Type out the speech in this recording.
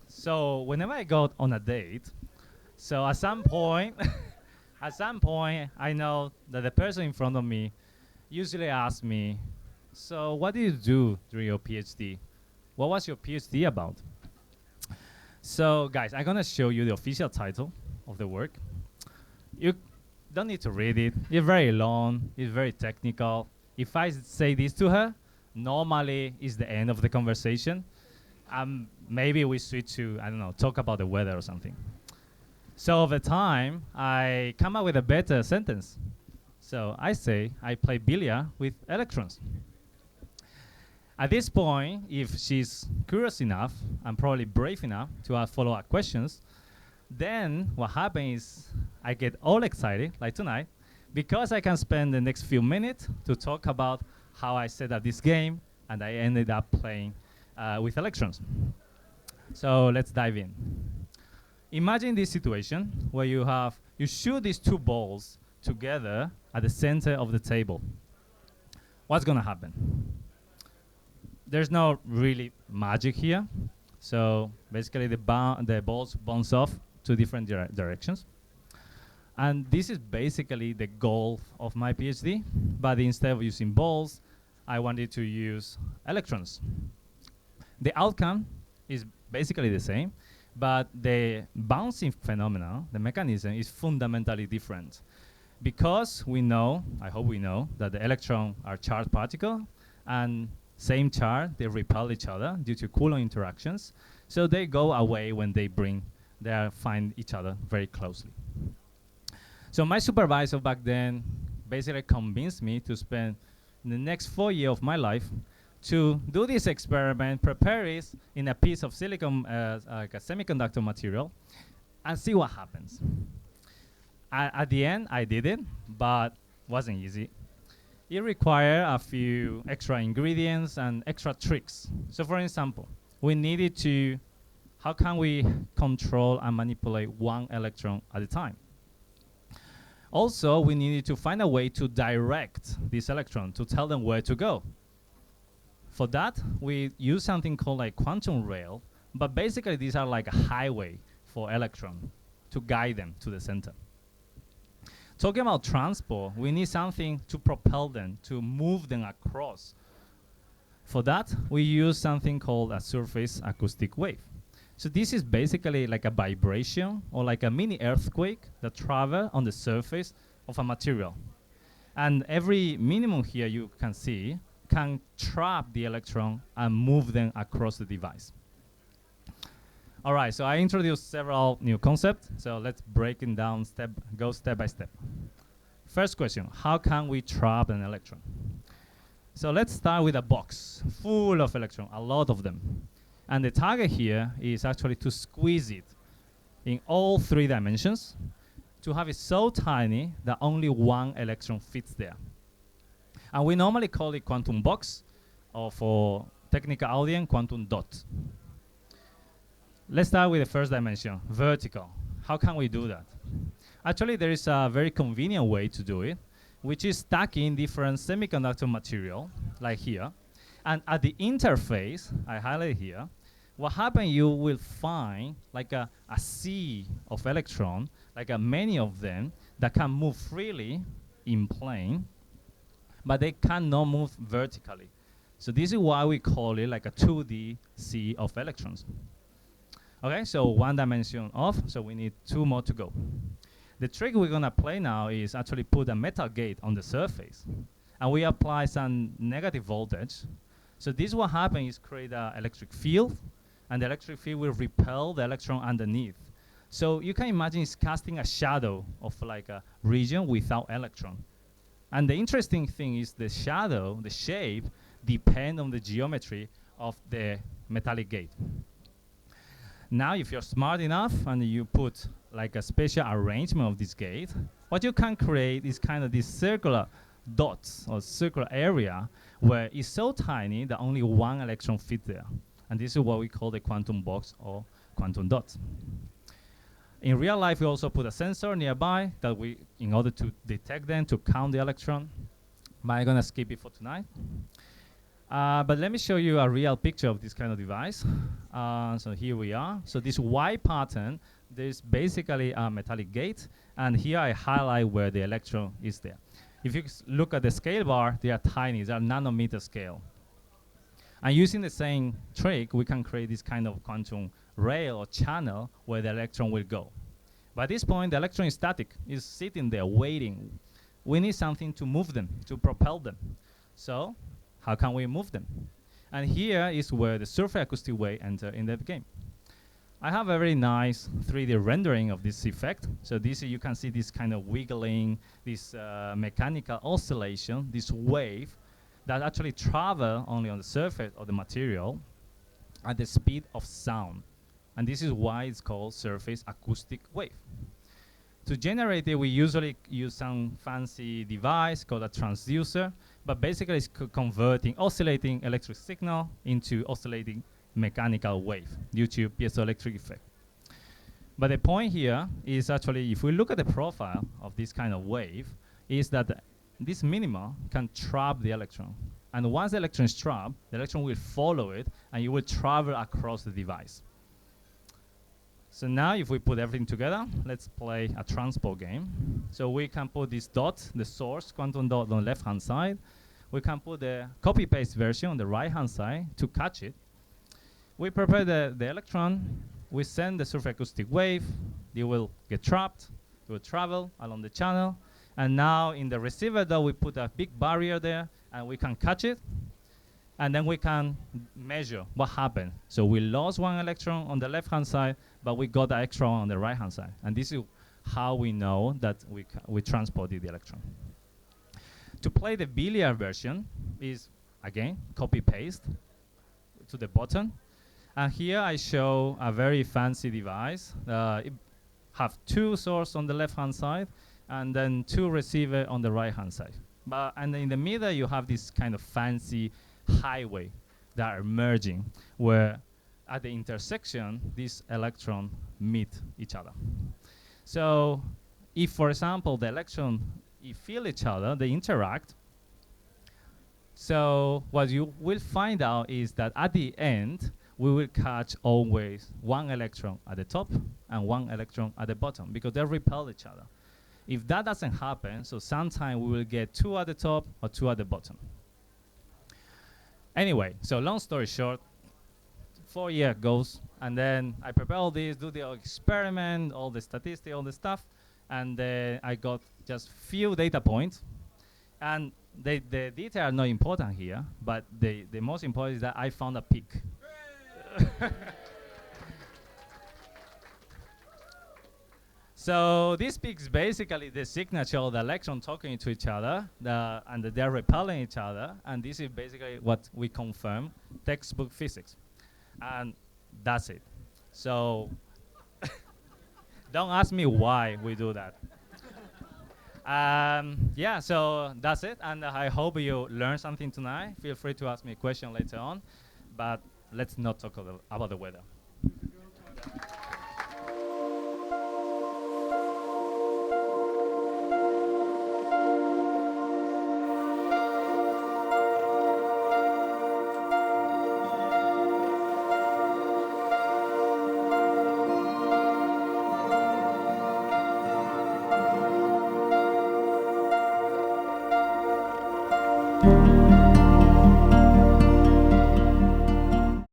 So whenever I go on a date, so at some point, at some point, I know that the person in front of me usually asks me, "So what did you do during your PhD? What was your PhD about?" So guys, I'm gonna show you the official title of the work. You don't need to read it. It's very long. It's very technical. If I say this to her, normally it's the end of the conversation. Maybe we switch to, I don't know, talk about the weather or something. So over time, I come up with a better sentence. So I say I play billiard with electrons. At this point, if she's curious enough and probably brave enough to ask follow-up questions, then what happens is I get all excited, like tonight, because I can spend the next few minutes to talk about how I set up this game and I ended up playing with electrons. So let's dive in. Imagine this situation where you shoot these two balls together at the center of the table. What's gonna happen? There's no really magic here. So basically the balls bounce off to different directions. And this is basically the goal of my PhD, but instead of using balls, I wanted to use electrons. The outcome is basically the same, but the bouncing phenomenon, the mechanism, is fundamentally different. Because we know, I hope we know, that the electrons are charged particles, and same charge, they repel each other due to Coulomb interactions, so they go away when they find each other very closely. So my supervisor back then basically convinced me to spend the next 4 years of my life to do this experiment, prepare it in a piece of silicon, like a semiconductor material, and see what happens. At the end, I did it, but wasn't easy. It required a few extra ingredients and extra tricks. So for example, we needed to, how can we control and manipulate one electron at a time? Also, we needed to find a way to direct this electron, to tell them where to go. For that, we use something called a quantum rail, but basically these are like a highway for electrons to guide them to the center. Talking about transport, we need something to propel them, to move them across. For that, we use something called a surface acoustic wave. So this is basically like a vibration or like a mini earthquake that travels on the surface of a material. And every minimum here you can see can trap the electron and move them across the device. All right, so I introduced several new concepts. So let's break it down, go step by step. First question, how can we trap an electron? So let's start with a box full of electrons, a lot of them. And the target here is actually to squeeze it in all 3 dimensions to have it so tiny that only one electron fits there. And we normally call it quantum box, or for technical audience, quantum dot. Let's start with the first dimension, vertical. How can we do that? Actually, there is a very convenient way to do it, which is stacking different semiconductor material, like here. And at the interface, I highlight here, what happens, you will find like a sea of electrons, like many of them, that can move freely in plane, but they cannot move vertically. So this is why we call it like a 2D sea of electrons. Okay, so 1 dimension off, so we need 2 more to go. The trick we're gonna play now is actually put a metal gate on the surface, and we apply some negative voltage. So this what happens is create an electric field, and the electric field will repel the electron underneath. So you can imagine it's casting a shadow of like a region without electron. And the interesting thing is the shadow, the shape, depend on the geometry of the metallic gate. Now, if you're smart enough and you put like a special arrangement of this gate, what you can create is kind of this circular dots or circular area where it's so tiny that only one electron fits there. And this is what we call the quantum box or quantum dot. In real life, we also put a sensor nearby that in order to detect them, to count the electron. But I'm gonna skip it for tonight. But let me show you a real picture of this kind of device. So here we are. So this Y pattern, there's basically a metallic gate, and here I highlight where the electron is there. If you look at the scale bar, they are tiny, they are nanometer scale. And using the same trick, we can create this kind of quantum rail or channel where the electron will go. By this point, the electron is static, is sitting there waiting. We need something to move them, to propel them. So how can we move them? And here is where the surface acoustic wave enter in the game. I have a very nice 3D rendering of this effect. So this, you can see this kind of wiggling, this mechanical oscillation, this wave that actually travel only on the surface of the material at the speed of sound. And this is why it's called surface acoustic wave. To generate it, we usually use some fancy device called a transducer, but basically it's converting oscillating electric signal into oscillating mechanical wave due to piezoelectric effect. But the point here is actually, if we look at the profile of this kind of wave, is that this minima can trap the electron. And once the electron is trapped, the electron will follow it, and you will travel across the device. So now if we put everything together, let's play a transport game. So we can put this dot, the source quantum dot on the left-hand side. We can put the copy-paste version on the right-hand side to catch it. We prepare the electron. We send the surface acoustic wave. It will get trapped. It will travel along the channel. And now in the receiver dot, we put a big barrier there, and we can catch it. And then we can measure what happened. So we lost one electron on the left-hand side, but we got the extra on the right-hand side. And this is how we know that we transported the electron. To play the billiard version is, again, copy-paste to the bottom. And here I show a very fancy device. It have two sources on the left-hand side, and then two receiver on the right-hand side. And in the middle, you have this kind of fancy highway that are merging, where at the intersection, these electrons meet each other. So if, for example, the electrons feel each other, they interact. So what you will find out is that at the end, we will catch always one electron at the top and one electron at the bottom, because they repel each other. If that doesn't happen, so sometimes we will get two at the top or two at the bottom. Anyway, so long story short, 4 years goes, and then I prepare all this, do the experiment, all the statistics, all the stuff, and I got just few data points. And the details are not important here, but the most important is that I found a peak. So this peak is basically the signature of the electron talking to each other, and they're repelling each other, and this is basically what we confirm, textbook physics. And that's it. So don't ask me why we do that. Yeah, so that's it, and I hope you learned something tonight. Feel free to ask me a question later on, but let's not talk about the weather. Thank you.